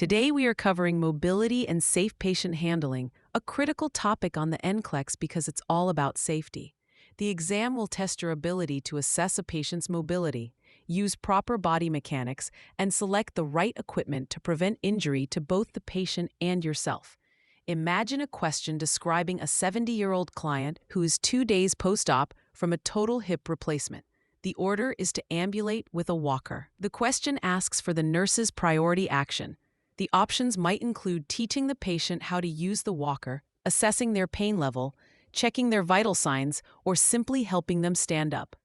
Today we are covering mobility and safe patient handling, a critical topic on the NCLEX because it's all about safety. The exam will test your ability to assess a patient's mobility, use proper body mechanics, and select the right equipment to prevent injury to both the patient and yourself. Imagine a question describing a 70-year-old client who is 2 days post-op from a total hip replacement. The order is to ambulate with a walker. The question asks for the nurse's priority action. The options might include teaching the patient how to use the walker, assessing their pain level, checking their vital signs, or simply helping them stand up.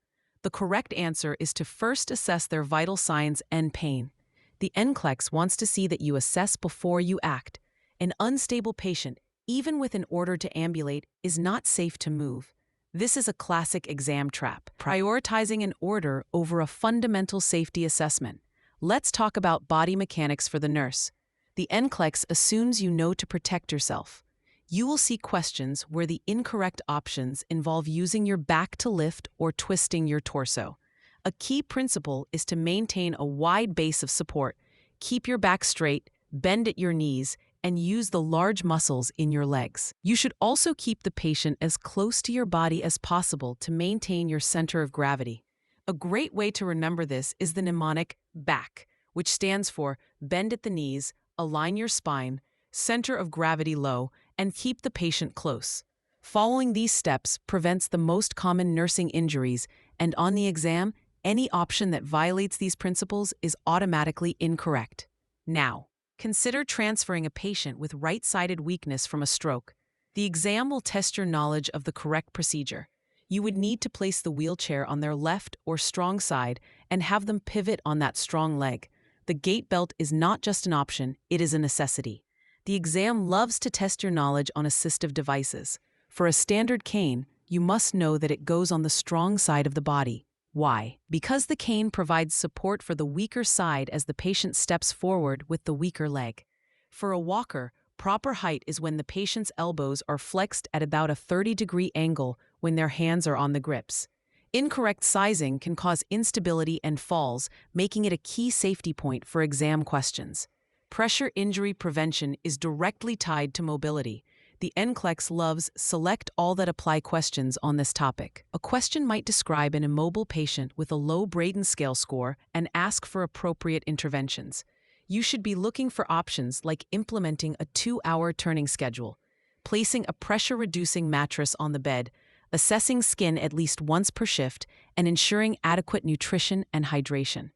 The correct answer is to first assess their vital signs and pain. The NCLEX wants to see that you assess before you act. An unstable patient, even with an order to ambulate, is not safe to move. This is a classic exam trap, prioritizing an order over a fundamental safety assessment. Let's talk about body mechanics for the nurse. The NCLEX assumes you know to protect yourself. You will see questions where the incorrect options involve using your back to lift or twisting your torso. A key principle is to maintain a wide base of support. Keep your back straight, bend at your knees, and use the large muscles in your legs. You should also keep the patient as close to your body as possible to maintain your center of gravity. A great way to remember this is the mnemonic B.A.C.K, which stands for bend at the knees, align your spine, center of gravity low, and keep the patient close. Following these steps prevents the most common nursing injuries, and on the exam, any option that violates these principles is automatically incorrect. Now, consider transferring a patient with right-sided weakness from a stroke. The exam will test your knowledge of the correct procedure. You would need to place the wheelchair on their left or strong side and have them pivot on that strong leg. The gait belt is not just an option, it is a necessity. The exam loves to test your knowledge on assistive devices. For a standard cane, you must know that it goes on the strong side of the body. Why? Because the cane provides support for the weaker side as the patient steps forward with the weaker leg. For a walker, proper height is when the patient's elbows are flexed at about a 30-degree angle when their hands are on the grips. Incorrect sizing can cause instability and falls, making it a key safety point for exam questions. Pressure injury prevention is directly tied to mobility. The NCLEX loves select all that apply questions on this topic. A question might describe an immobile patient with a low Braden scale score and ask for appropriate interventions. You should be looking for options like implementing a 2-hour turning schedule, placing a pressure-reducing mattress on the bed, assessing skin at least once per shift, and ensuring adequate nutrition and hydration.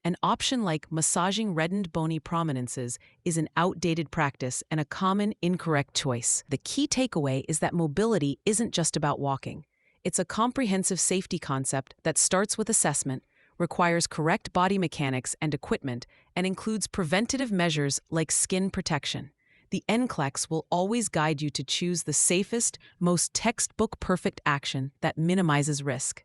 An option like massaging reddened bony prominences is an outdated practice and a common incorrect choice. The key takeaway is that mobility isn't just about walking. It's a comprehensive safety concept that starts with assessment, requires correct body mechanics and equipment, and includes preventative measures like skin protection. The NCLEX will always guide you to choose the safest, most textbook-perfect action that minimizes risk.